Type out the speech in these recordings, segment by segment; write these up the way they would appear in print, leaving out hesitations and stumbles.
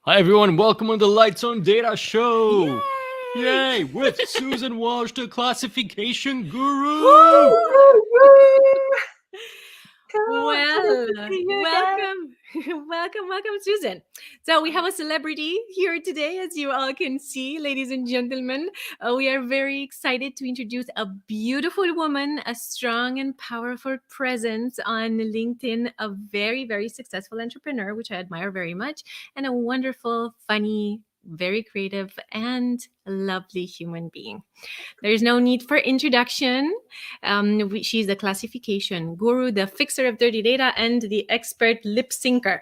Hi everyone, welcome on the Lights on Data show. Yay! Yay! With Susan Walsh, the classification guru. Well, welcome, Susan. So we have a celebrity here today, as you all can see, ladies and gentlemen. We are very excited to introduce a beautiful woman, a strong and powerful presence on LinkedIn, a very, very successful entrepreneur, which I admire very much, and a wonderful, funny, very creative and lovely human being. There's no need for introduction. She's the classification guru, the fixer of dirty data, and the expert lip syncer.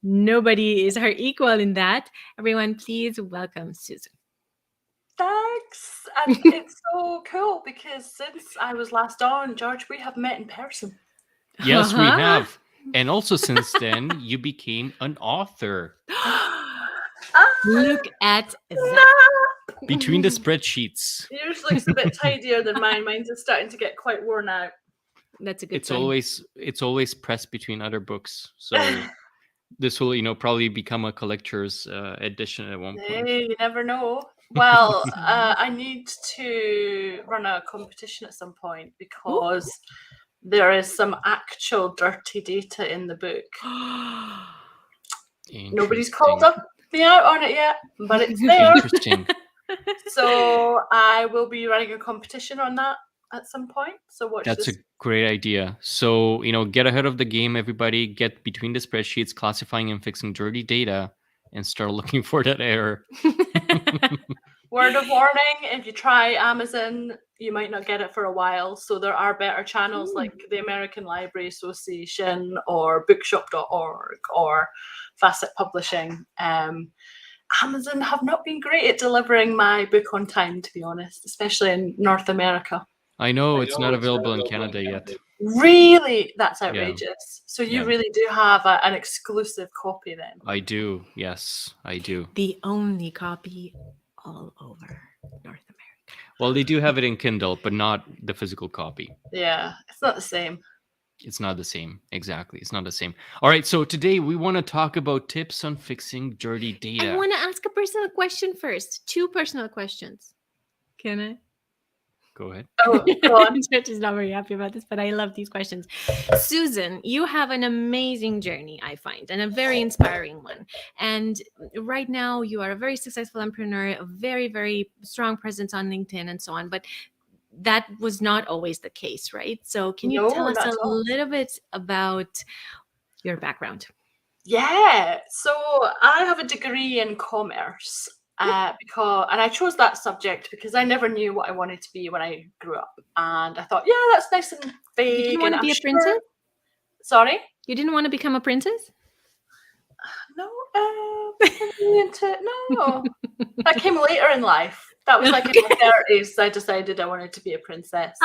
Nobody is her equal in that. Everyone, please welcome Susan. Thanks. And it's so cool because since I was last on, George, we have met in person. Yes, we have. And also since then, you became an author. Look at that. Between the spreadsheets. Yours looks a bit tidier than mine. Mine's just starting to get quite worn out. That's a good It's sign. always pressed between other books. So this will, probably become a collector's edition at one point. Hey, you never know. Well, I need to run a competition at some point because there is some actual dirty data in the book. Nobody's called me out on it yet, but it's there. Interesting. So I will be running a competition on that at some point. So watch That's this. a great idea. So, get ahead of the game, everybody. Get between the spreadsheets, classifying and fixing dirty data, and start looking for that error. Word of warning, if you try Amazon, you might not get it for a while. So there are better channels like the American Library Association or bookshop.org or Facet Publishing. Amazon have not been great at delivering my book on time, to be honest, especially in North America. I know it's not available in Canada yet. Really? That's outrageous. So you really do have an exclusive copy then? I do. Yes, I do. The only copy all over North America. Well, they do have it in Kindle, but not the physical copy. Yeah, it's not the same. It's not the same. Exactly. It's not the same. All right. So today we want to talk about tips on fixing dirty data. I want to ask a personal question first. 2 personal questions. Can I? Go ahead. Oh, go on. Church is not very happy about this, but I love these questions. Susan, you have an amazing journey, I find, and a very inspiring one. And right now you are a very successful entrepreneur, a very, very strong presence on LinkedIn and so on. But that was not always the case, right? So can you tell us a little bit about your background? Yeah. So I have a degree in commerce. And I chose that subject because I never knew what I wanted to be when I grew up. And I thought, yeah, that's nice and vague. You didn't want to be a princess? Sorry? You didn't want to become a princess? No. No. That came later in life. That was like in my 30s. I decided I wanted to be a princess.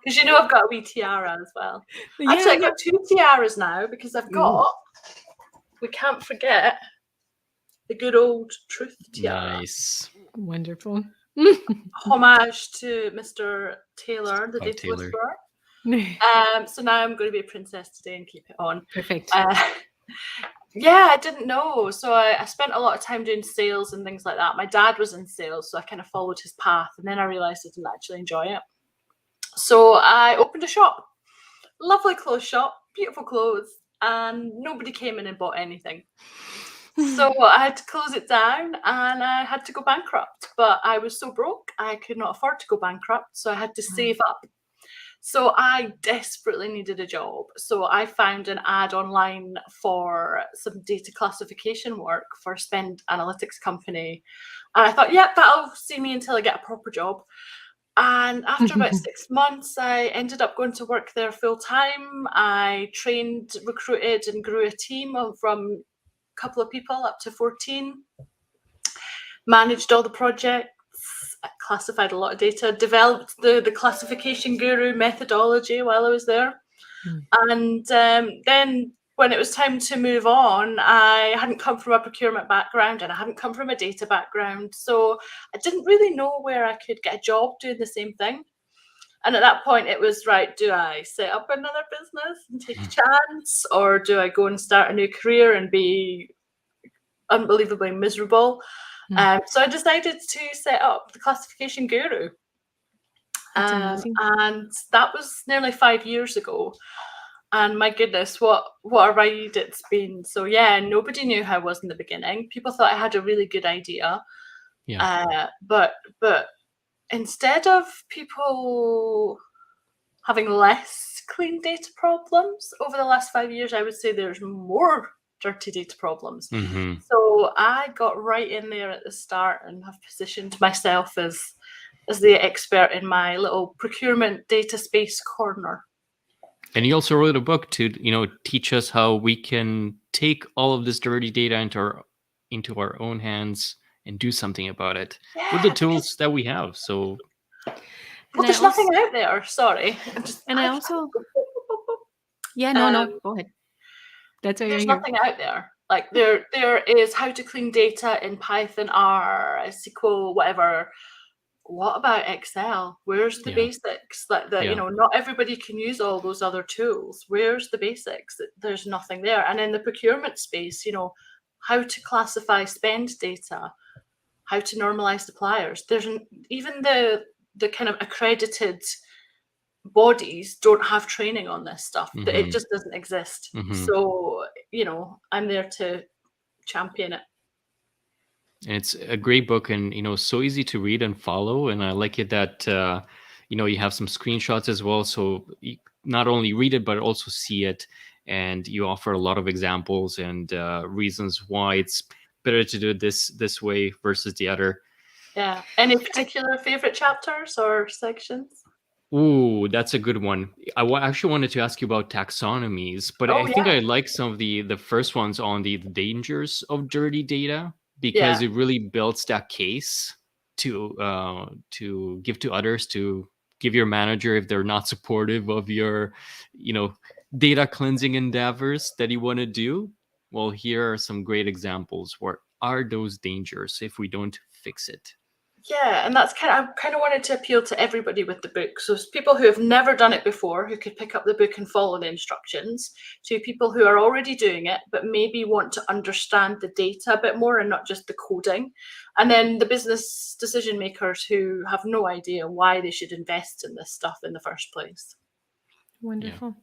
Because I've got a wee tiara as well. Yeah, actually, I got 2 tiaras now because I've got, we can't forget, the good old truth tiara. Nice. Wonderful. Homage to Mr. Taylor, the Data Whisperer. So now I'm going to be a princess today and keep it on. Perfect. Yeah, I didn't know. So I spent a lot of time doing sales and things like that. My dad was in sales, so I kind of followed his path. And then I realized I didn't actually enjoy it. So I opened a shop. Lovely clothes shop, beautiful clothes. And nobody came in and bought anything. So I had to close it down and I had to go bankrupt. But I was so broke, I could not afford to go bankrupt. So I had to save up. So I desperately needed a job. So I found an ad online for some data classification work for a spend analytics company. And I thought, that'll see me until I get a proper job. And after about 6 months, I ended up going to work there full time. I trained, recruited, and grew a team from a couple of people up to 14. Managed all the projects. Classified a lot of data, developed the classification guru methodology while I was there. And then when it was time to move on, I hadn't come from a procurement background and I hadn't come from a data background. So I didn't really know where I could get a job doing the same thing. And at that point it was, right, do I set up another business and take a chance, or do I go and start a new career and be unbelievably miserable. Hmm. So I decided to set up the Classification Guru. That's amazing. And that was nearly 5 years ago. And my goodness, what a ride it's been. So yeah, nobody knew who I was in the beginning. People thought I had a really good idea. Yeah. But instead of people having less clean data problems over the last 5 years, I would say there's more dirty data problems. Hmm. So I got right in there at the start and have positioned myself as the expert in my little procurement data space corner. And you also wrote a book to, teach us how we can take all of this dirty data into our own hands and do something about it with the Yeah, tools that we have. So well, there's nothing out there. Sorry. I also, yeah, no, Um, go ahead. That's why you're there's here. nothing out there. Like there is how to clean data in Python, R, SQL, whatever. What about Excel? Where's the Yeah. basics? Like that, Yeah. not everybody can use all those other tools. Where's the basics? There's nothing there. And in the procurement space, how to classify spend data, how to normalize suppliers. There's even the kind of accredited bodies don't have training on this stuff. That It Mhm. just doesn't exist. Mhm. So, I'm there to champion it. And it's a great book, and so easy to read and follow. And I like it that you have some screenshots as well, so you not only read it but also see it, and you offer a lot of examples and reasons why it's better to do it this way versus the other. Yeah. Any particular favorite chapters or sections? Ooh, that's a good one. Actually wanted to ask you about taxonomies, but Oh I think yeah. I like some of the first ones on the dangers of dirty data, because Yeah. it really builds that case to give to others, to give your manager if they're not supportive of your, data cleansing endeavors that you want to do. Well, here are some great examples. What are those dangers if we don't fix it? Yeah, and I kind of wanted to appeal to everybody with the book. So it's people who have never done it before, who could pick up the book and follow the instructions, to people who are already doing it, but maybe want to understand the data a bit more and not just the coding. And then the business decision makers who have no idea why they should invest in this stuff in the first place. Wonderful.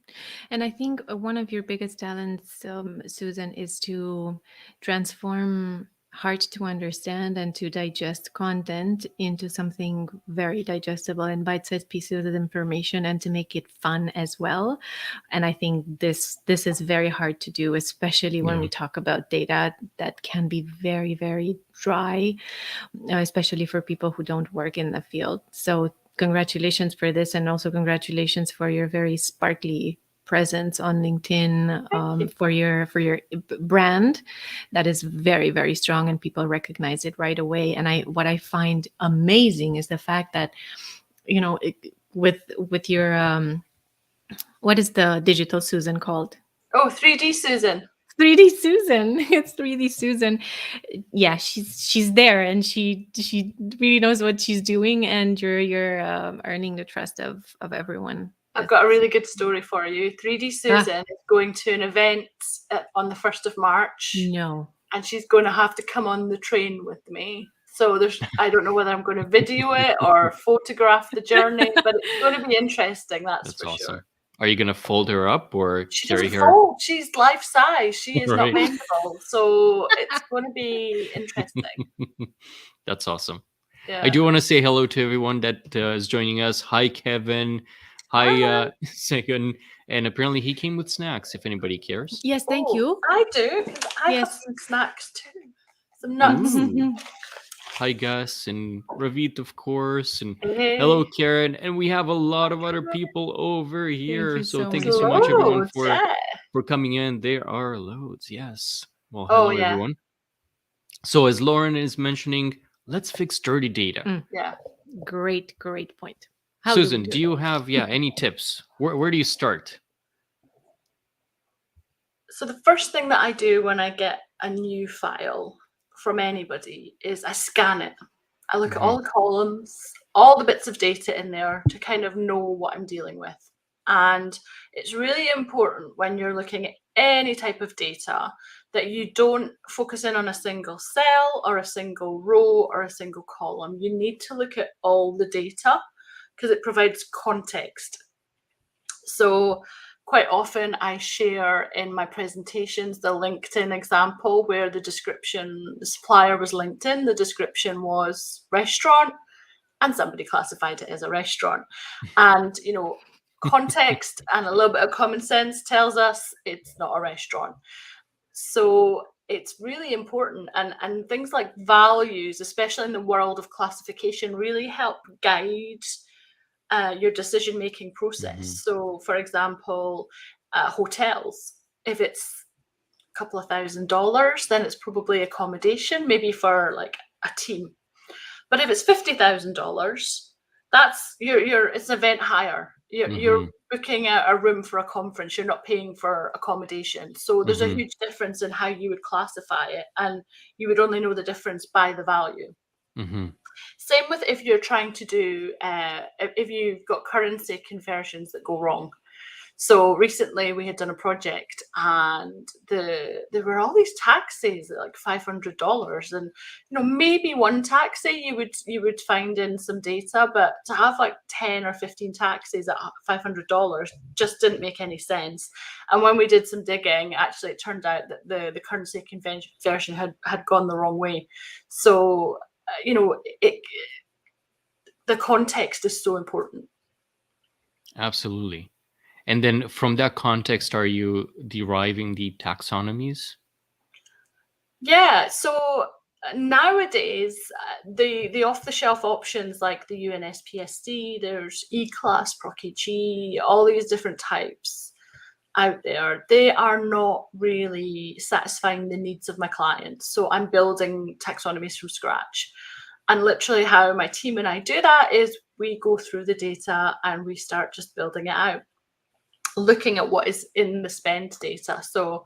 And I think one of your biggest talents, Susan, is to transform hard to understand and to digest content into something very digestible and bite-sized pieces of information, and to make it fun as well. And I think this is very hard to do, especially when Yeah. we talk about data that can be very, very dry, especially for people who don't work in the field. So congratulations for this, and also congratulations for your very sparkly presence on LinkedIn, you. for your brand that is very, very strong, and people recognize it right away. And what I find amazing is the fact that with your what is the digital Susan called? Oh, 3D Susan. 3D Susan. It's 3D Susan. Yeah, she's there, and she really knows what she's doing, and you're earning the trust of everyone. I've got a really good story for you. 3D Susan is going to an event on the 1st of March. No. And she's going to have to come on the train with me. So I don't know whether I'm going to video it or photograph the journey, but it's going to be interesting. That's for awesome. sure. Are you gonna fold her up or She carry doesn't her? fold. She's life size. She is not Right. bendable. So it's going to be interesting. That's awesome. Yeah. I do want to say hello to everyone that is joining us. Hi, Kevin. Hi, Sagan. And apparently he came with snacks, if anybody cares. Yes, thank you. I do, because I have Yes. some snacks too. Some nuts. Ooh. Hi, Gus and Ravit, of course. And Hey. hello, Karen. And we have a lot of other people over here. you so Thank much. you so much, everyone, Loads, for yeah. coming in. There are loads. Yes. Well, Oh, hello, yeah. everyone. So as Lauren is mentioning, let's fix dirty data. Yeah. Great point. Susan, do you have any tips? Where do you start? So the first thing that I do when I get a new file from anybody is I scan it. I look at all the columns, all the bits of data in there to kind of know what I'm dealing with. And it's really important when you're looking at any type of data, that you don't focus in on a single cell or a single row or a single column. You need to look at all the data because it provides context. So quite often I share in my presentations the LinkedIn example where the description, the supplier was LinkedIn, the description was restaurant, and somebody classified it as a restaurant. And, you know, context and a little bit of common sense tells us it's not a restaurant. So it's really important. And things like values, especially in the world of classification, really help guide your decision-making process. So, for example, hotels, if it's a couple of $1,000s, then it's probably accommodation, maybe for like a team. But if it's $50,000, that's it's event hire. You're booking a room for a conference. You're not paying for accommodation. So there's a huge difference in how you would classify it, and you would only know the difference by the value. Same with if you're trying to do, if you've got currency conversions that go wrong. So recently we had done a project and there were all these taxis at like $500, and you know, maybe one taxi you would find in some data, but to have like 10 or 15 taxis at $500 just didn't make any sense. And when we did some digging, actually it turned out that the currency conversion had gone the wrong way. So you know, the context is so important. Absolutely. And then from that context, are you deriving the taxonomies? Yeah, so nowadays, the off-the-shelf options like the UNSPSD, there's E-Class, PROC-AG, all these different types out there, they are not really satisfying the needs of my clients. So I'm building taxonomies from scratch. And literally how my team and I do that is we go through the data and we start just building it out, looking at what is in the spend data. So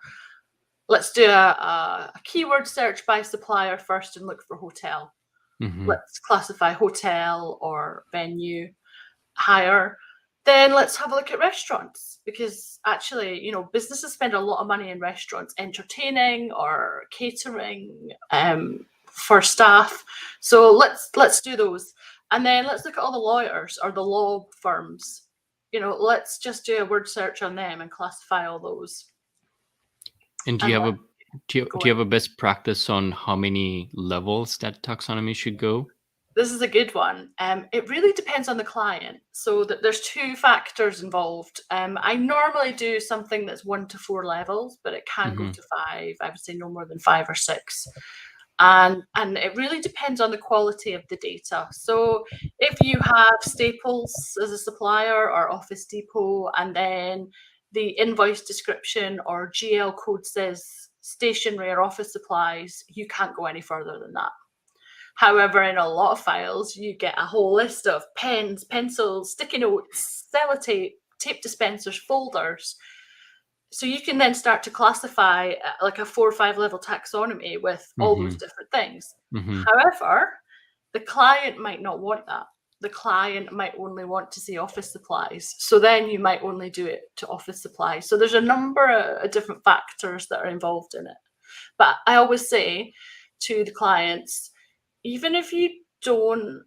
let's do a keyword search by supplier first and look for hotel. Let's classify hotel or venue hire. Then let's have a look at restaurants, because actually, you know, businesses spend a lot of money in restaurants, entertaining or catering for staff. So let's do those. And then let's look at all the lawyers or the law firms. You know, let's just do a word search on them and classify all those. And do you have a best practice on how many levels that taxonomy should go? This is a good one. It really depends on the client. So that there's two factors involved. I normally do something that's 1 to 4 levels, but it can go to 5. I would say no more than 5 or 6. And it really depends on the quality of the data. So if you have Staples as a supplier or Office Depot, and then the invoice description or GL code says stationery or office supplies, you can't go any further than that. However, in a lot of files, you get a whole list of pens, pencils, sticky notes, sellotape, tape dispensers, folders. So you can then start to classify like a 4 or 5 level taxonomy with all those different things. However, the client might not want that. The client might only want to see office supplies. So then you might only do it to office supplies. So there's a number of different factors that are involved in it. But I always say to the clients, even if you don't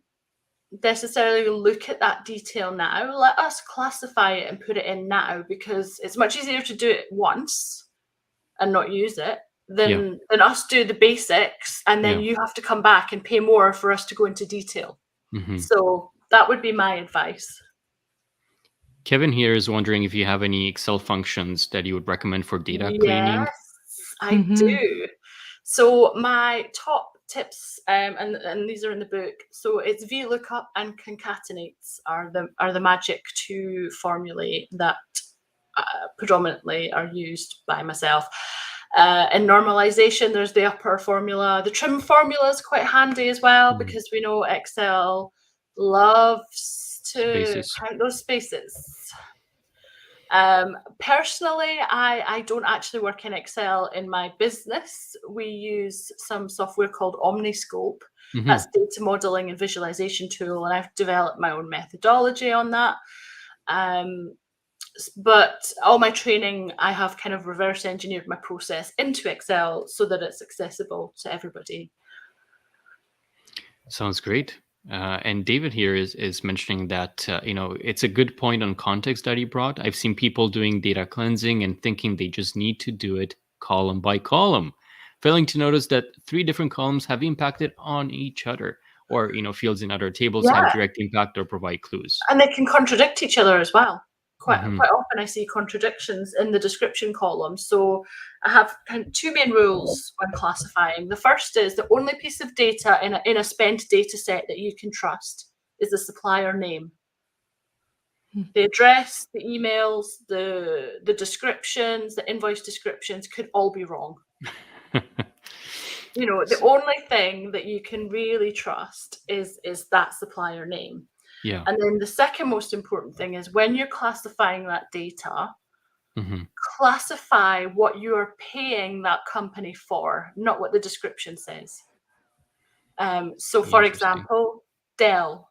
necessarily look at that detail now, let us classify it and put it in now, because it's much easier to do it once and not use it than us do the basics and then you have to come back and pay more for us to go into detail. So that would be my advice. Kevin here is wondering if you have any Excel functions that you would recommend for data cleaning. Yes, I do. So my top tips, and these are in the book. So it's VLOOKUP and concatenates are the magic 2 formulae that predominantly are used by myself. In normalization, there's the upper formula. The trim formula is quite handy as well, because we know Excel loves to count those spaces. Personally, I don't actually work in Excel in my business. We use some software called Omniscope. That's data modeling and visualization tool, and I've developed my own methodology on that. but all my training, I have kind of reverse engineered my process into Excel so that it's accessible to everybody. Sounds great. And David here is mentioning that it's a good point on context that he brought. I've seen people doing data cleansing and thinking they just need to do it column by column, failing to notice that 3 different columns have impacted on each other, or fields in other tables have direct impact or provide clues. And they can contradict each other as well. Quite Mhm. often I see contradictions in the description column. So I have kind of 2 main rules when classifying. The first is the only piece of data in a spend data set that you can trust is the supplier name. The address, the emails, the descriptions, the invoice descriptions could all be wrong. The only thing that you can really trust is that supplier name. Yeah. And then the second most important thing is when you're classifying that data, classify what you are paying that company for, not what the description says. So for example, Dell,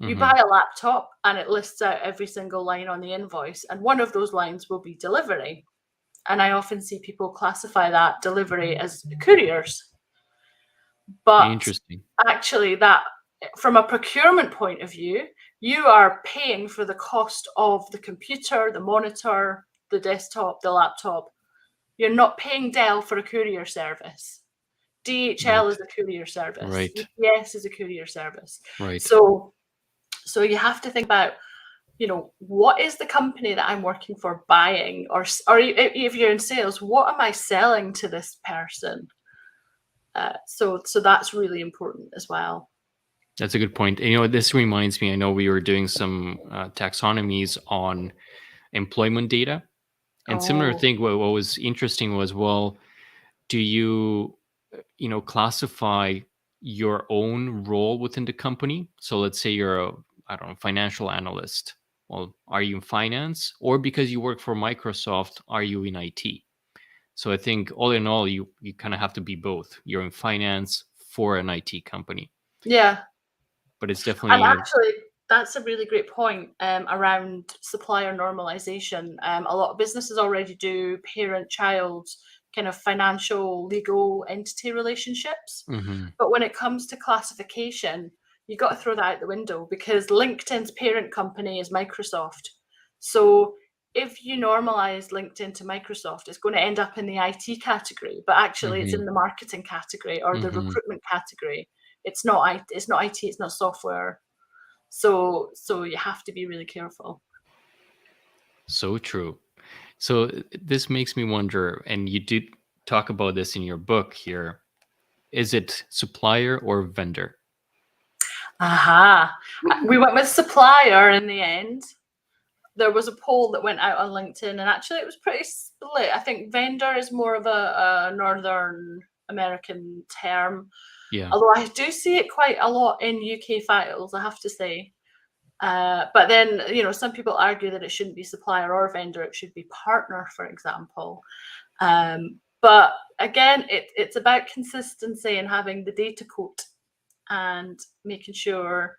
you buy a laptop and it lists out every single line on the invoice, and one of those lines will be delivery. And I often see people classify that delivery as couriers. But actually, that from a procurement point of view, you are paying for the cost of the computer, the monitor, the desktop, the laptop. You're not paying Dell for a courier service. DHL is a courier service. Right. UPS is a courier service. Right. So you have to think about, what is the company that I'm working for buying, or if you're in sales, what am I selling to this person? So that's really important as well. That's a good point. This reminds me, I know we were doing some taxonomies on employment data, and similar thing. What was interesting was, well, do you classify your own role within the company? So let's say you're a financial analyst. Well, are you in finance, or because you work for Microsoft, are you in IT? So I think all in all, you kind of have to be both. You're in finance for an IT company. Yeah. But it's definitely... And actually, that's a really great point around supplier normalization. A lot of businesses already do parent-child kind of financial, legal entity relationships. But when it comes to classification, you got to throw that out the window, because LinkedIn's parent company is Microsoft. So if you normalize LinkedIn to Microsoft, it's going to end up in the IT category, but actually it's in the marketing category or the recruitment category. It's not IT, it's not software. So you have to be really careful. So true. So this makes me wonder, and you did talk about this in your book here, is it supplier or vendor? We went with supplier in the end. There was a poll that went out on LinkedIn, and actually it was pretty split. I think vendor is more of a Northern American term. Yeah. Although I do see it quite a lot in UK files, I have to say. But then, some people argue that it shouldn't be supplier or vendor, it should be partner, for example. But again, it's about consistency and having the data coat and making sure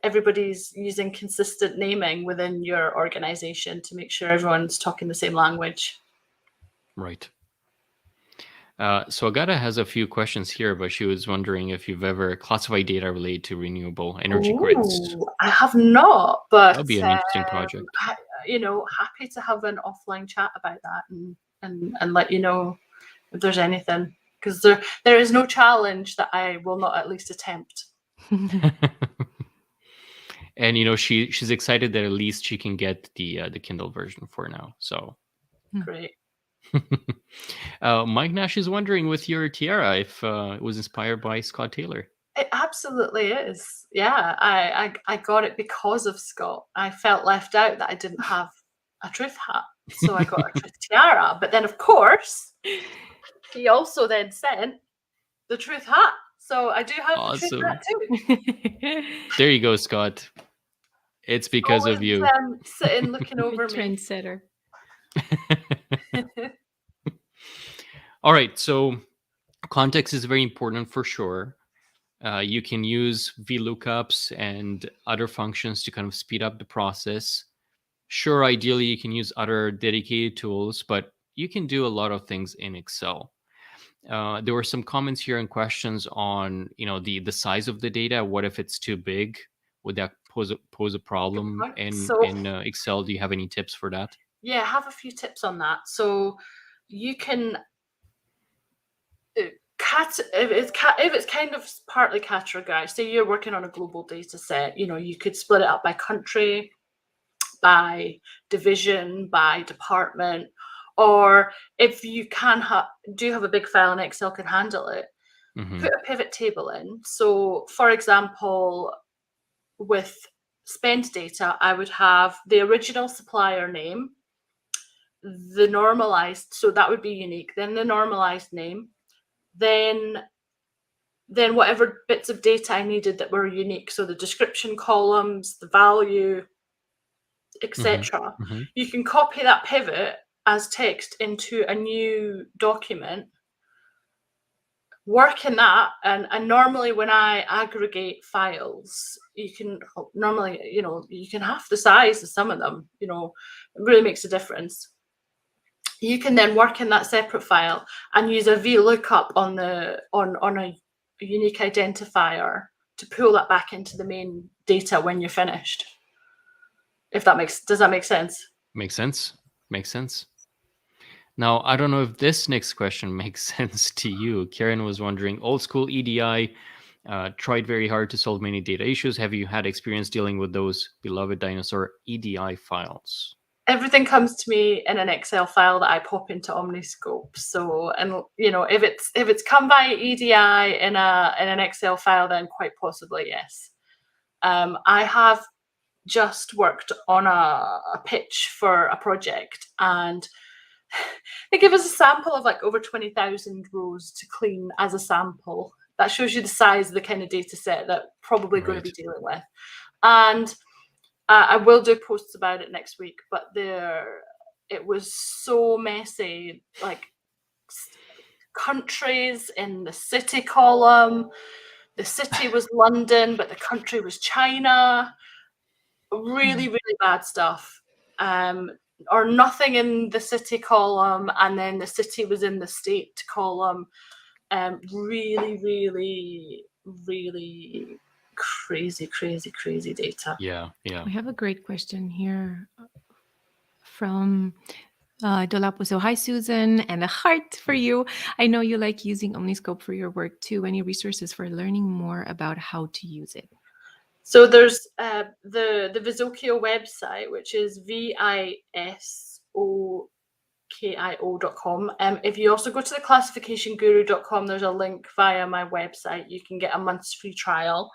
everybody's using consistent naming within your organization to make sure everyone's talking the same language. Right. So Agata has a few questions here, but she was wondering if you've ever classified data related to renewable energy grids. I have not, but that'll be an interesting project. Happy to have an offline chat about that and let you know if there's anything, because there is no challenge that I will not at least attempt. And she's excited that at least she can get the Kindle version for now. So great. Mike Nash is wondering with your tiara if it was inspired by Scott Taylor. It absolutely is. Yeah, I got it because of Scott. I felt left out that I didn't have a truth hat, so I got a truth tiara. But then, of course, he also then sent the truth hat. So I do have the truth hat too. There you go, Scott. It's because of you. Sitting looking over me. Trendsetter. All right, so context is very important for sure. You can use VLOOKUPs and other functions to kind of speed up the process. Sure, ideally you can use other dedicated tools, but you can do a lot of things in Excel. There were some comments here and questions on, the size of the data. What if it's too big? Would that pose a problem point. in So- Excel? Do you have any tips for that? Yeah, I have a few tips on that. So you can if it's kind of partly categorized, say you're working on a global data set, you could split it up by country, by division, by department, or if you do have a big file and Excel can handle it, Mhm. put a pivot table in. So for example, with spend data, I would have the original supplier name, the normalized, so that would be unique, then the normalized name, then whatever bits of data I needed that were unique, so the description columns, the value, etc. Mhm. You can copy that pivot as text into a new document, work in that, and normally when I aggregate files, you can half the size of some of them, it really makes a difference. You can then work in that separate file and use a VLOOKUP on a unique identifier to pull that back into the main data when you're finished. Does that make sense? Makes sense. Now, I don't know if this next question makes sense to you. Karen was wondering, old school EDI tried very hard to solve many data issues. Have you had experience dealing with those beloved dinosaur EDI files? Everything comes to me in an Excel file that I pop into Omniscope. So, and if it's come by EDI in an Excel file, then quite possibly yes. I have just worked on a pitch for a project, and they give us a sample of like over 20,000 rows to clean as a sample. That shows you the size of the kind of data set that probably going to be dealing with. And I will do posts about it next week, but it was so messy, like countries in the city column. The city was London, but the country was China. Really, really bad stuff. Or nothing in the city column, and then the city was in the state column. Really, really, really crazy data. Yeah. We have a great question here from Dolapo. So, hi, Susan, and a heart for you. I know you like using Omniscope for your work too. Any resources for learning more about how to use it? So there's the Visokio website, which is visokio.com. If you also go to the classificationguru.com, there's a link via my website. You can get a month's free trial.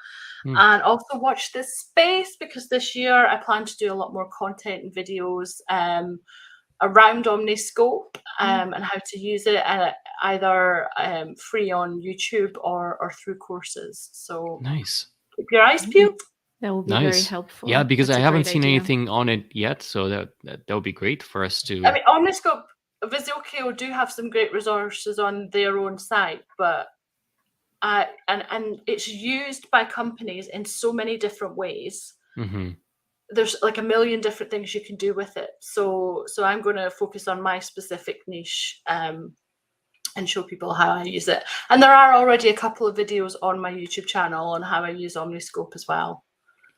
And also watch this space, because this year I plan to do a lot more content and videos around Omniscope and how to use it, either free on YouTube or through courses. So Nice. keep your eyes peeled. That will be very helpful. Yeah, because That's I a haven't great seen idea. anything on it yet, so that would be great for us to. I mean, Omniscope, Visokio do have some great resources on their own site, but and it's used by companies in so many different ways. There's like a million different things you can do with it. So I'm going to focus on my specific niche and show people how I use it. And there are already a couple of videos on my YouTube channel on how I use Omniscope as well.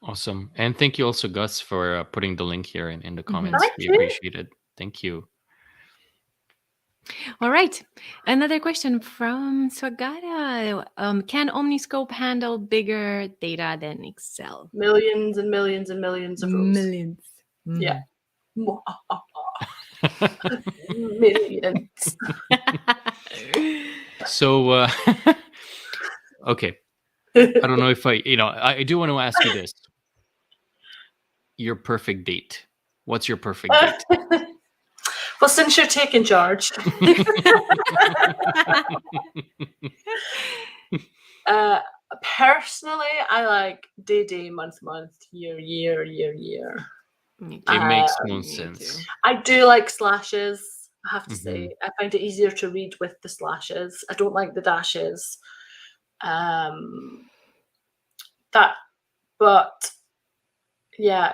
Awesome. And thank you also, Gus, for putting the link here in the comments. Thank We you. appreciate it. Thank you. All right. Another question from Swagara. Can Omniscope handle bigger data than Excel? Millions and millions and millions of rows. Millions. Yeah. Millions. So, okay. I don't know if I do want to ask you this. Your perfect date. What's your perfect date? Well, since you're taking charge. Personally, I like day, month, year. It makes more sense. I do like slashes, I have to say. I find it easier to read with the slashes. I don't like the dashes. But yeah,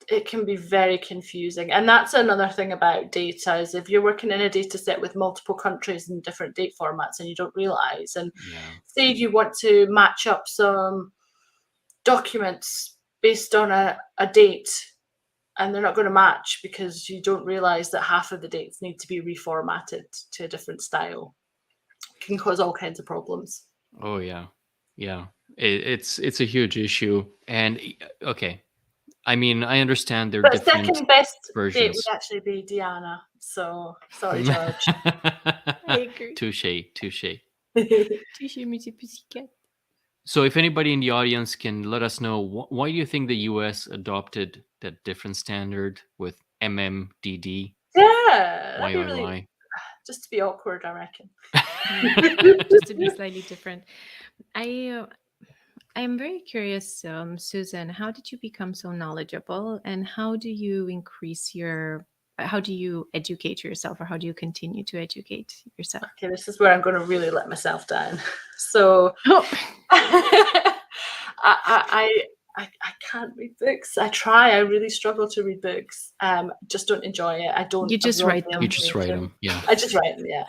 it can be very confusing. And that's another thing about data, is if you're working in a data set with multiple countries and different date formats and you don't realize, and say you want to match up some documents based on a date, and they're not going to match because you don't realize that half of the dates need to be reformatted to a different style. It can cause all kinds of problems. Oh yeah. It's a huge issue. And okay, I mean, I understand there are But different second best date versions. would actually be Diana. So sorry, George. I agree. Touche. Touché, Monsieur Pussycat. So if anybody in the audience can let us know, why do you think the US adopted that different standard with MMDD? Yeah, that'd be really, YYY? just to be awkward, I reckon. Just to be slightly different. I am very curious, Susan, how did you become so knowledgeable, and how do you educate yourself, or how do you continue to educate yourself? Okay, this is where I'm going to really let myself down. So I can't read books. I try. I really struggle to read books. Just don't enjoy it. I don't. You just write them. You just write them. Yeah. I just write them. Yeah.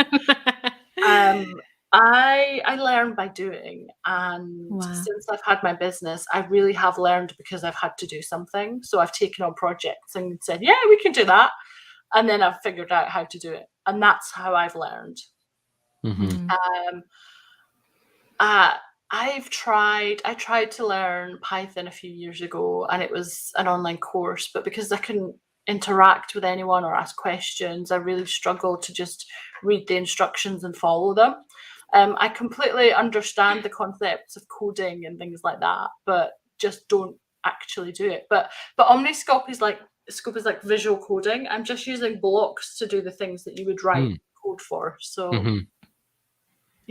I learn by doing, and Wow. since I've had my business, I really have learned because I've had to do something. So I've taken on projects and said, yeah, we can do that, and then I've figured out how to do it, and that's how I've learned. I tried to learn Python a few years ago, and it was an online course, but because I couldn't interact with anyone or ask questions, I really struggled to just read the instructions and follow them. I completely understand the concepts of coding and things like that, but just don't actually do it. But Omniscope is like visual coding. I'm just using blocks to do the things that you would write code for. So you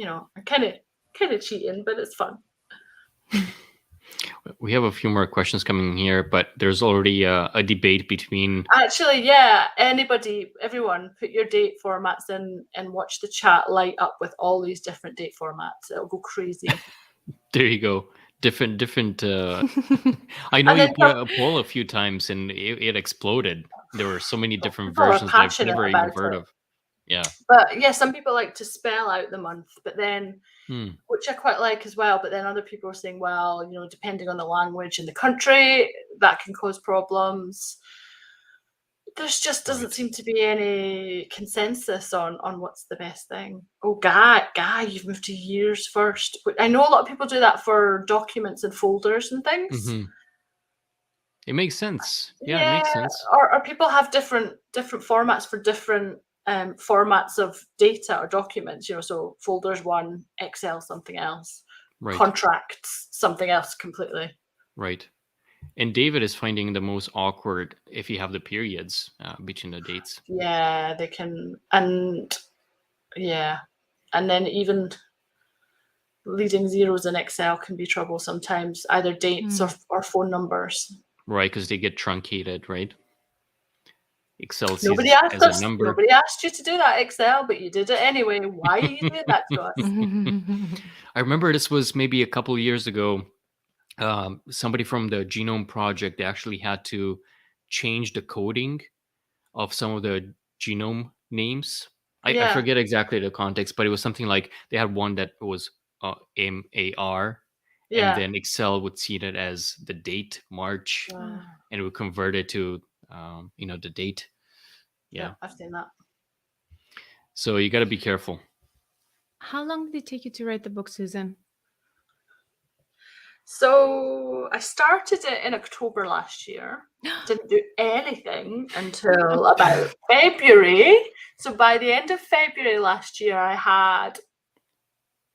know, I'm kind of cheating, but it's fun. We have a few more questions coming here, but there's already a debate between... Actually, yeah, everyone, put your date formats in and watch the chat light up with all these different date formats. It'll go crazy. There you go. Different. I know you put a poll a few times and it exploded. There were so many different versions that I've never even heard of. Yeah. But yeah, some people like to spell out the month, but then, which I quite like as well, but then other people are saying, well, you know, depending on the language in the country, that can cause problems. There's just doesn't seem to be any consensus on what's the best thing. Oh, Guy, you've moved to years first. I know a lot of people do that for documents and folders and things. It makes sense. Yeah, it makes sense. Or people have different formats for different formats of data or documents, you know, so folders one, Excel something else, contracts something else completely. Right. And David is finding the most awkward if you have the periods between the dates. Yeah, they can, and then even leading zeros in Excel can be trouble sometimes, either dates or phone numbers. Right, because they get truncated, right? Excel sees Nobody asked as us. a number. Nobody asked you to do that, Excel, but you did it anyway. Why are you doing that to us? I remember this was maybe a couple of years ago. Somebody from the Genome Project, they actually had to change the coding of some of the genome names. I forget exactly the context, but it was something like they had one that was MAR, and then Excel would see that as the date, March, and it would convert it to the date. Yeah, I've seen that. So you got to be careful. How long did it take you to write the book, Susan? So I started it in October last year. Didn't do anything until about February. So by the end of February last year, I had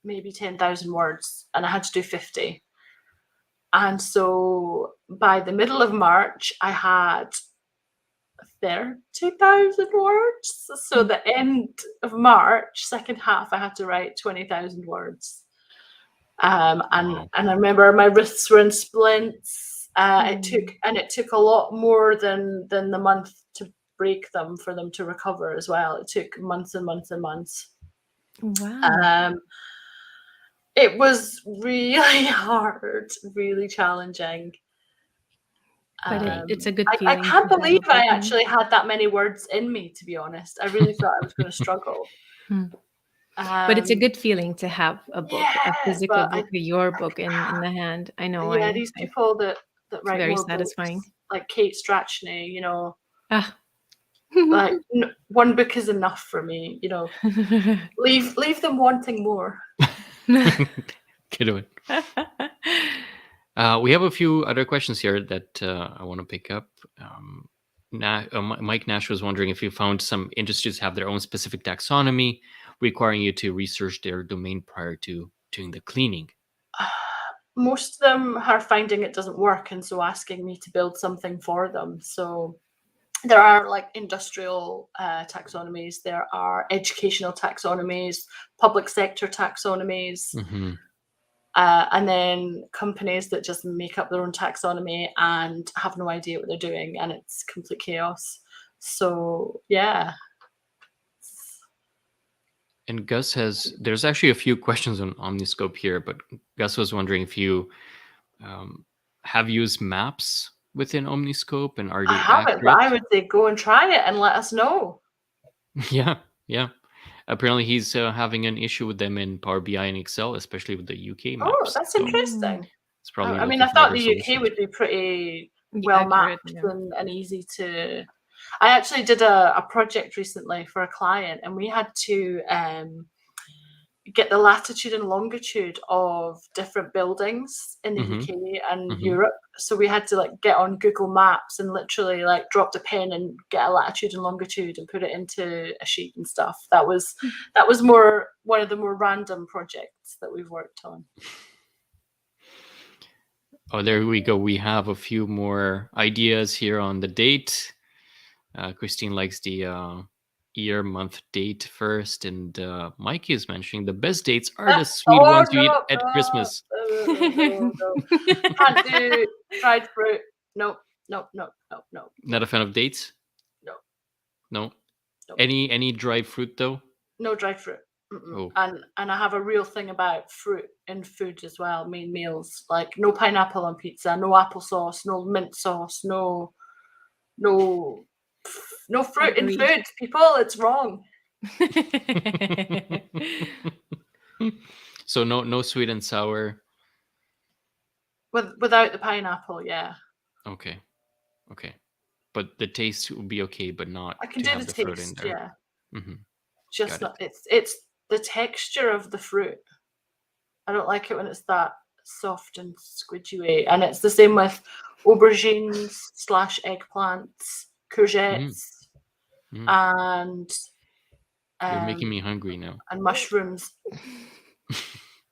maybe 10,000 words, and I had to do 50. And so by the middle of March, I had 30,000 words. So the end of March, second half, I had to write 20,000 words. And I remember my wrists were in splints. It took a lot more than the month to break them for them to recover as well. It took months and months and months. Wow. It was really hard, really challenging. But it's a good I feeling. can't to have believe a I book. actually had that many words in me, to be honest. I really thought I was going to struggle. But it's a good feeling to have a book, a physical but book, your book in the hand. I know. Yeah, these people that write very more satisfying. books, like Kate Strachney, you know, Ah. like one book is enough for me, you know. leave them wanting more. Get it. We have a few other questions here that I want to pick up. Mike Nash was wondering if you found some industries have their own specific taxonomy requiring you to research their domain prior to doing the cleaning. Most of them are finding it doesn't work, and so asking me to build something for them. So there are like industrial taxonomies, there are educational taxonomies, public sector taxonomies, and then companies that just make up their own taxonomy and have no idea what they're doing, and it's complete chaos. So yeah. And Gus there's actually a few questions on Omniscope here, but Gus was wondering if you have used maps within Omniscope, and are they haven't, accurate? but I would say go and try it and let us know. Yeah. Apparently he's having an issue with them in Power BI and Excel, especially with the UK maps. Oh, that's interesting. It's probably I mean, I thought the UK would be pretty well mapped and easy to. I actually did a project recently for a client, and we had to get the latitude and longitude of different buildings in the UK and Europe. So we had to like get on Google Maps and literally like drop the pen and get a latitude and longitude and put it into a sheet and stuff. That was more one of the more random projects that we've worked on. Oh, there we go. We have a few more ideas here on the date. Christine likes the year, month, date first, and Mikey is mentioning the best dates are the sweet ones you eat at Christmas. No. Can't do dried fruit. No. Not a fan of dates? No. Any dried fruit though? No dried fruit. Oh. And I have a real thing about fruit in food as well, main meals. Like no pineapple on pizza, no applesauce, no mint sauce, no fruit in food, people. It's wrong. So no sweet and sour. Without the pineapple, yeah. Okay. But the taste would be okay, but not. I can to do have the fruit taste, in there. yeah. Just not. It's the texture of the fruit. I don't like it when it's that soft and squidgy, and it's the same with aubergines / eggplants, courgettes, and you're making me hungry now. And mushrooms.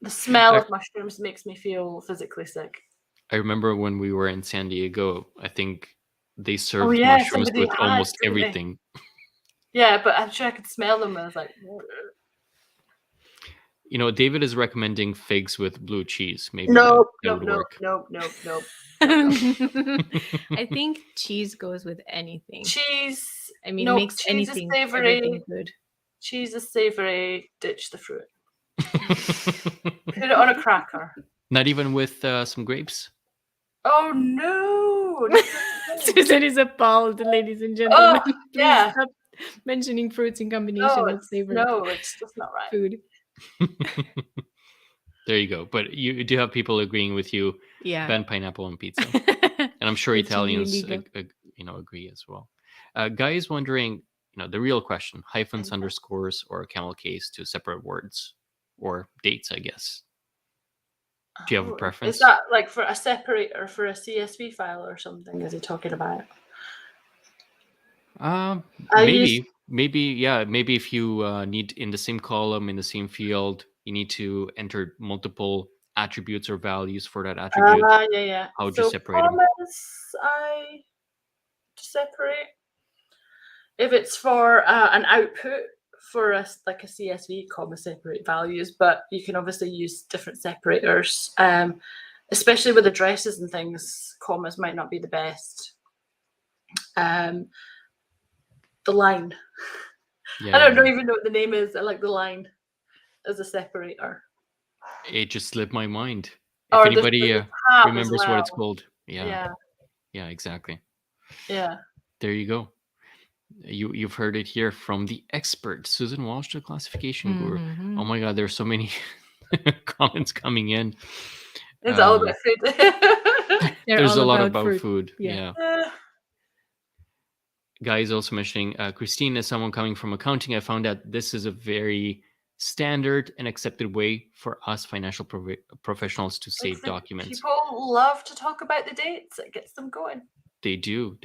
The smell of mushrooms makes me feel physically sick. I remember when we were in San Diego, I think they served mushrooms with almost everything. Yeah, but I'm sure I could smell them, and I was like, you know, David is recommending figs with blue cheese. Maybe no. I think cheese goes with anything. Cheese. I mean, makes anything everything good. Cheese is savory. Ditch the fruit. Put it on a cracker. Not even with some grapes? Oh no! Susan is appalled, ladies and gentlemen. Oh, yeah. Stop mentioning fruits in combination with savory. No, it's just not right. Food. There you go. But you do have people agreeing with you. Yeah. Ban pineapple on pizza. And I'm sure Italians agree as well. Guy is wondering, the real question, hyphens, underscores, or camel case to separate words or dates, I guess. Do you have a preference? Is that like for a separator for a CSV file or something? Is he talking about? Maybe if you need in the same column, in the same field, you need to enter multiple attributes or values for that attribute. Yeah. How would you separate them? I separate. If it's for an output for a CSV, comma separate values, but you can obviously use different separators, especially with addresses and things. Commas might not be the best. The line. I don't even know what the name is. I like the line as a separator. It just slipped my mind. If anybody remembers what it's called. Yeah. Yeah, exactly. Yeah. There you go. You've heard it here from the expert, Susan Walsh, the classification guru. Mhm. Oh my God, there's so many comments coming in. It's all about food. They're There's all a lot about about fruit. food. Yeah. Yeah. Guy is also mentioning Christine, as someone coming from accounting, I found that this is a very standard and accepted way for us financial professionals to save documents. People love to talk about the dates. It gets them going. They do.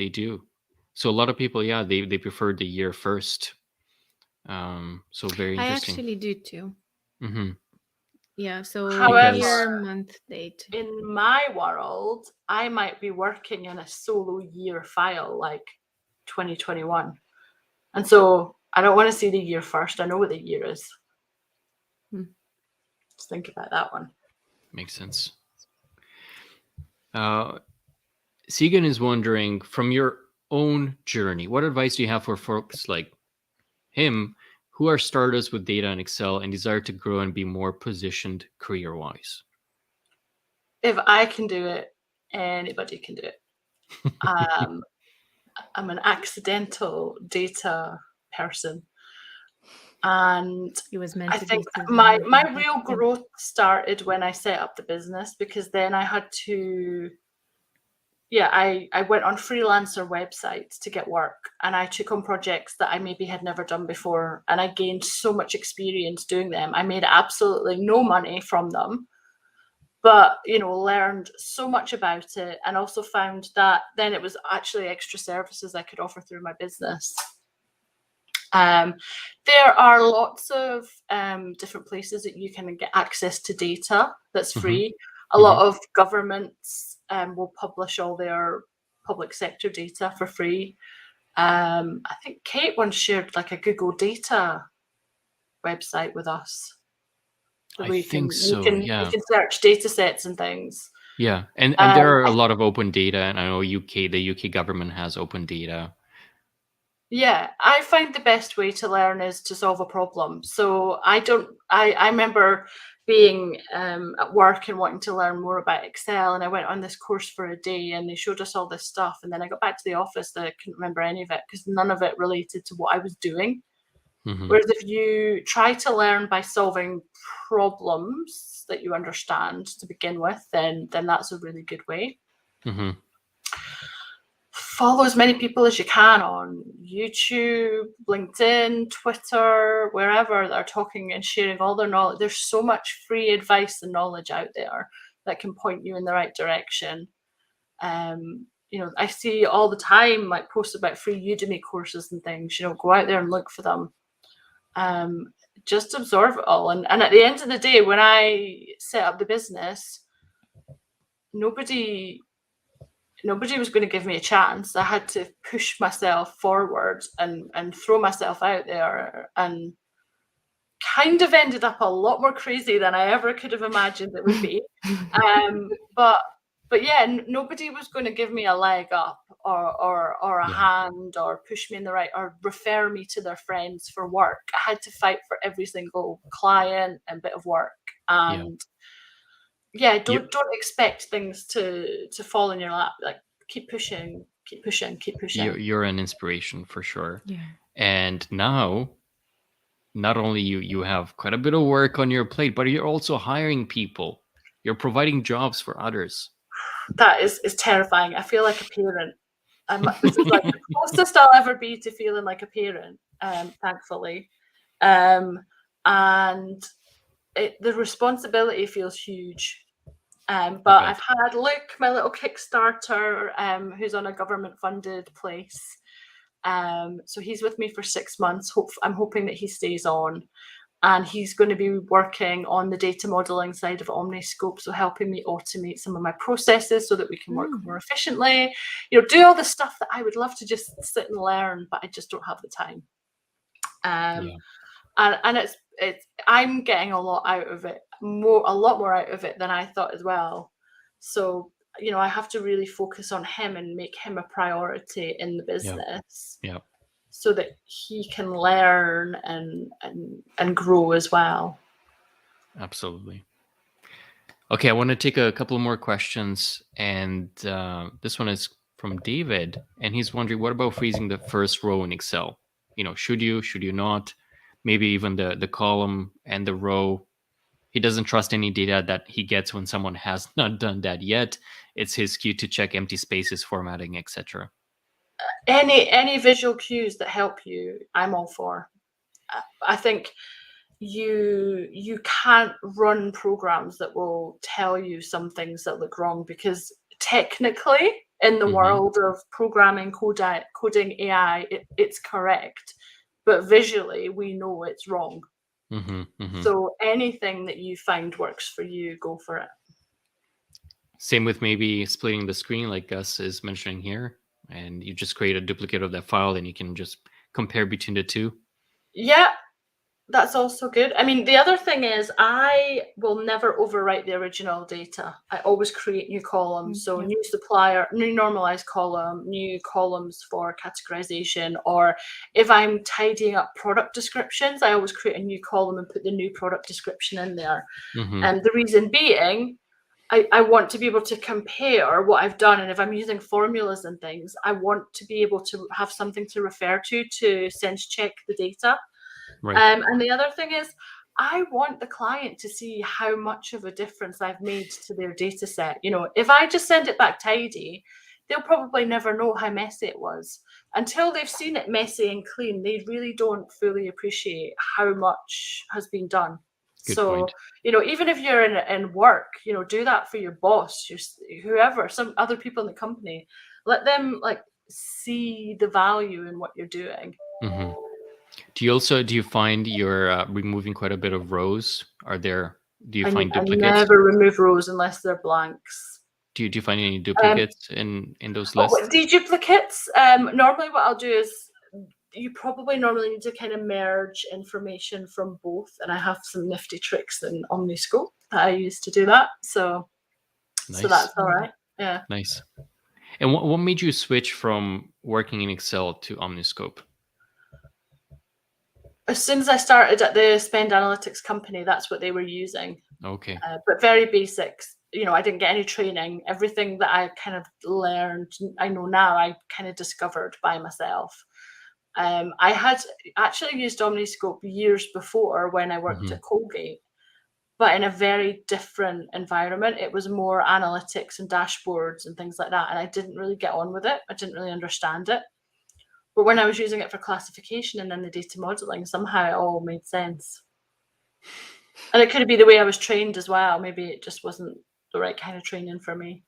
So a lot of people, yeah, they prefer the year first. So very I interesting. actually do too. Mm-hmm. Yeah, so However, year, month, date. in my world, I might be working in a solo year file like 2021. And so I don't want to see the year first. I know what the year is. Just think about that one. Makes sense. Segan is wondering, from your own journey, what advice do you have for folks like him who are starters with data and Excel and desire to grow and be more positioned career-wise? If I can do it, anybody can do it. I'm an accidental data person. And It was meant I to think be. my real growth started when I set up the business, because then I had to, I went on freelancer websites to get work, and I took on projects that I maybe had never done before, and I gained so much experience doing them. I made absolutely no money from them, but learned so much about it, and also found that then it was actually extra services I could offer through my business. There are lots of different places that you can get access to data that's free. A lot of governments will publish all their public sector data for free. I think Kate once shared like a Google data website with us. I think so, yeah. You can search data sets and things. Yeah, and there are a lot of open data, and I know the UK government has open data. Yeah, I find the best way to learn is to solve a problem. So I remember being at work and wanting to learn more about Excel, and I went on this course for a day, and they showed us all this stuff, and then I got back to the office and I couldn't remember any of it because none of it related to what I was doing. Whereas if you try to learn by solving problems that you understand to begin with, then that's a really good way. Follow as many people as you can on YouTube, LinkedIn, Twitter, wherever they're talking and sharing all their knowledge. There's so much free advice and knowledge out there that can point you in the right direction. I see all the time like posts about free Udemy courses and things. Go out there and look for them. Just absorb it all. And at the end of the day, when I set up the business, nobody was going to give me a chance. I had to push myself forward and throw myself out there, and kind of ended up a lot more crazy than I ever could have imagined it would be. But yeah, nobody was going to give me a leg up or a hand or push me in the right or refer me to their friends for work. I had to fight for every single client and bit of work. And don't expect things to fall in your lap. Like keep pushing. You're an inspiration for sure. Yeah. And now, not only you have quite a bit of work on your plate, but you're also hiring people. You're providing jobs for others. That is terrifying. I feel like a parent. This is like the closest I'll ever be to feeling like a parent, thankfully. And the responsibility feels huge. But I've had Luke, my little Kickstarter, who's on a government-funded place. So he's with me for 6 months. I'm hoping that he stays on. And he's going to be working on the data modeling side of Omniscope, so helping me automate some of my processes so that we can work more efficiently. Do all the stuff that I would love to just sit and learn, but I just don't have the time. And it's I'm getting a lot out of it, a lot more out of it than I thought as well. So I have to really focus on him and make him a priority in the business. Yeah. So that he can learn and grow as well. Absolutely. Okay, I want to take a couple more questions, and this one is from David, and he's wondering, what about freezing the first row in Excel? Should you not? Maybe even the column and the row. He doesn't trust any data that he gets when someone has not done that yet. It's his cue to check empty spaces, formatting, etc. Any visual cues that help you, I'm all for. I think you can't run programs that will tell you some things that look wrong, because technically in the world of programming, coding AI, it's correct, but visually we know it's wrong. So anything that you find works for you, go for it. Same with maybe splitting the screen like Gus is mentioning here, and you just create a duplicate of that file and you can just compare between the two. Yeah, that's also good. I mean, the other thing is I will never overwrite the original data. I always create new columns. So new supplier, new normalized column, new columns for categorization, or if I'm tidying up product descriptions, I always create a new column and put the new product description in there. And the reason being, I want to be able to compare what I've done. And if I'm using formulas and things, I want to be able to have something to refer to sense check the data. Right. And the other thing is, I want the client to see how much of a difference I've made to their data set. If I just send it back tidy, they'll probably never know how messy it was. Until they've seen it messy and clean, they really don't fully appreciate how much has been done. Good point. Even if you're in work, do that for your boss, whoever, some other people in the company. Let them see the value in what you're doing. Do you find you're removing quite a bit of rows? Do you find duplicates? I never remove rows unless they're blanks. Do you find any duplicates in those lists? Duplicates. Normally what I'll do is, you probably normally need to kind of merge information from both, and I have some nifty tricks in Omniscope that I use to do that. So that's all right. Yeah. Nice. And what made you switch from working in Excel to Omniscope? As soon as I started at the spend analytics company, that's what they were using. Okay. But very basics. I didn't get any training. Everything that I kind of learned, I know now, I kind of discovered by myself. I had actually used Omniscope years before when I worked at Colgate, but in a very different environment. It was more analytics and dashboards and things like that, and I didn't really get on with it. I didn't really understand it. But when I was using it for classification and then the data modeling, somehow it all made sense. And it could be the way I was trained as well. Maybe it just wasn't the right kind of training for me.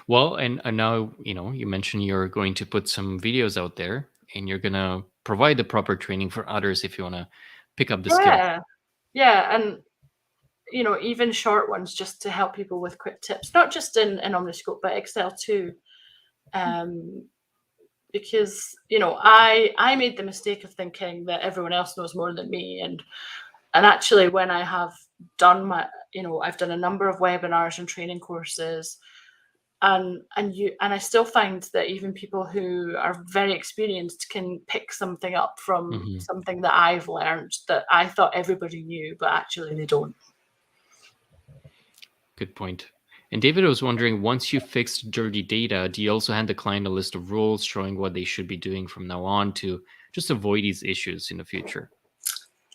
Well, and now, you mentioned you're going to put some videos out there and you're going to provide the proper training for others if you want to pick up the skill. Yeah. And, even short ones just to help people with quick tips, not just in Omniscope, but Excel too. Because, I made the mistake of thinking that everyone else knows more than me. And actually, when I have done I've done a number of webinars and training courses, and I still find that even people who are very experienced can pick something up from something that I've learned that I thought everybody knew, but actually they don't. Good point. And David was wondering, once you fixed dirty data, do you also hand the client a list of rules showing what they should be doing from now on to just avoid these issues in the future?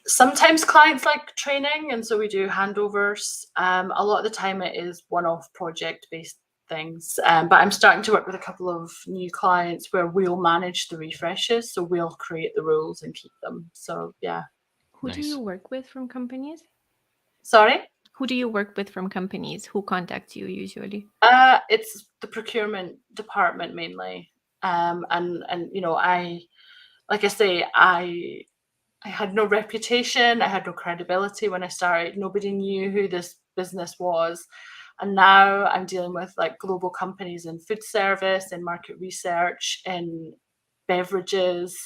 Sometimes clients like training, and so we do handovers. A lot of the time it is one-off project-based things, but I'm starting to work with a couple of new clients where we'll manage the refreshes, so we'll create the rules and keep them. So yeah. Who do you work with from companies? Sorry? Who do you work with from companies? Who contacts you usually? It's the procurement department mainly. And I had no reputation. I had no credibility when I started. Nobody knew who this business was. And now I'm dealing with global companies in food service, in market research, in beverages,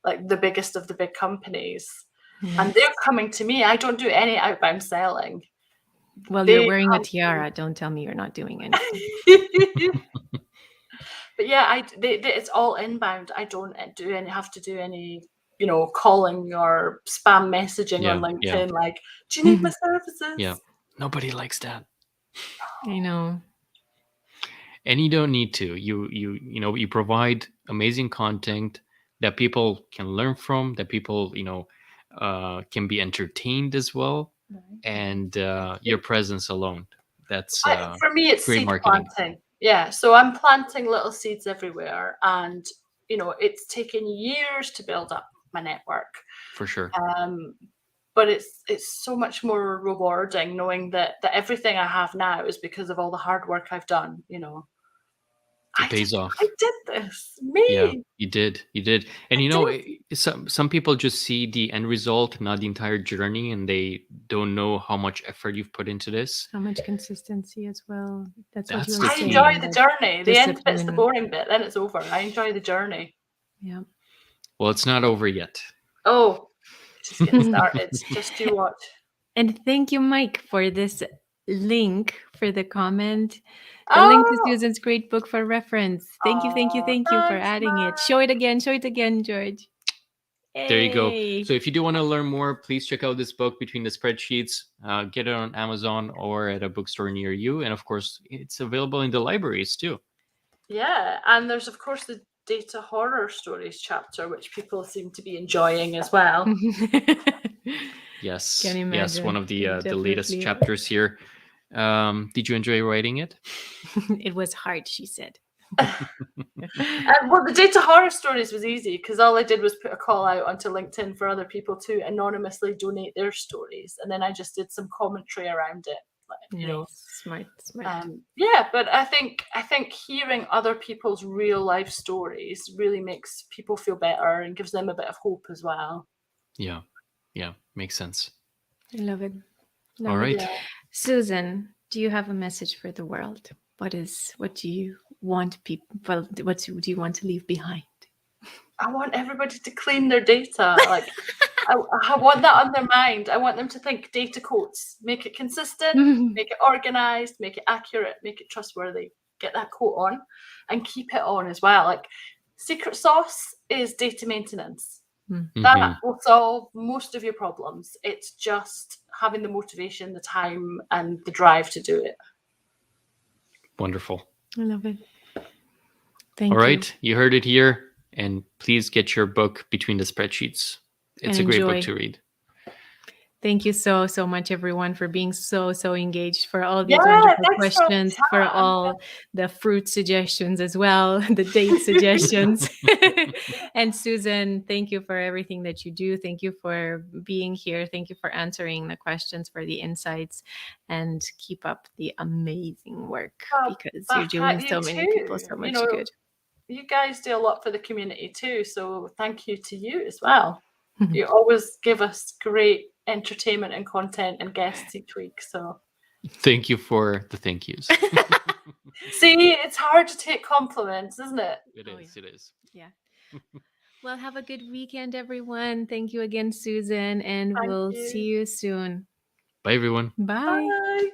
the biggest of the big companies. And they're coming to me. I don't do any outbound selling. Well, you're wearing a tiara. Don't tell me you're not doing anything. But yeah, it's all inbound. I don't have to do any, calling or spam messaging on LinkedIn. Do you need my services? Yeah, nobody likes that. I know. And you don't need to. You provide amazing content that people can learn from, that people can be entertained as well, and your presence alone. That's For me, it's great seed marketing planting. Yeah, so I'm planting little seeds everywhere, and it's taken years to build up my network. for sure. But it's so much more rewarding knowing that everything I have now is because of all the hard work I've done. It pays off. I did this. Me. Yeah, you did. And did. some people just see the end result, not the entire journey, and they don't know how much effort you've put into this. How much consistency as well. That's what you That's were the I key. saying. enjoy the journey. The end bit's the discipline. boring bit. Then it's over. I enjoy the journey. Yeah. Well, it's not over yet. Oh, just getting started. Just you watch. And thank you, Mike, for this link for the comment. The link to Susan's great book for reference. Thank you for thanks, adding it. Show it again, George. There you go. Hey. So if you do want to learn more, please check out this book, Between the Spreadsheets. Get it on Amazon or at a bookstore near you. And of course, it's available in the libraries too. Yeah, and there's of course the data horror stories chapter, which people seem to be enjoying as well. Yes, Can imagine. one of the Definitely. latest chapters here. Did you enjoy writing it? It was hard, she said. Well, the data horror stories was easy because all I did was put a call out onto LinkedIn for other people to anonymously donate their stories, and then I just did some commentary around it. Smart. Yeah, but I think hearing other people's real life stories really makes people feel better and gives them a bit of hope as well. Yeah, makes sense. I love it. All right. Yeah. Susan, do you have a message for the world? What do you want people? Well, what do you want to leave behind? I want everybody to clean their data. Like, I want that on their mind. I want them to think data quotes. Make it consistent, make it organized, make it accurate, make it trustworthy. Get that quote on and keep it on as well. Like, secret sauce is data maintenance. Mm-hmm. That will solve most of your problems. It's just having the motivation, the time, and the drive to do it. Wonderful. I love it. Thank you. All right, you heard it here. And please get your book, Between the Spreadsheets. It's a great book to read. Thank you so much, everyone, for being so engaged, for all these wonderful questions, for all the fruit suggestions as well, the date suggestions. And Susan, thank you for everything that you do. Thank you for being here. Thank you for answering the questions, for the insights, and keep up the amazing work because you're doing so many people so much good. You guys do a lot for the community too, so thank you to you as well. You always give us great entertainment and content and guests each week. So thank you for the thank yous. See, it's hard to take compliments, isn't it? It is. Yeah. Well, have a good weekend, everyone. Thank you again, Susan, and we'll see you soon. Bye, everyone. Bye. Bye.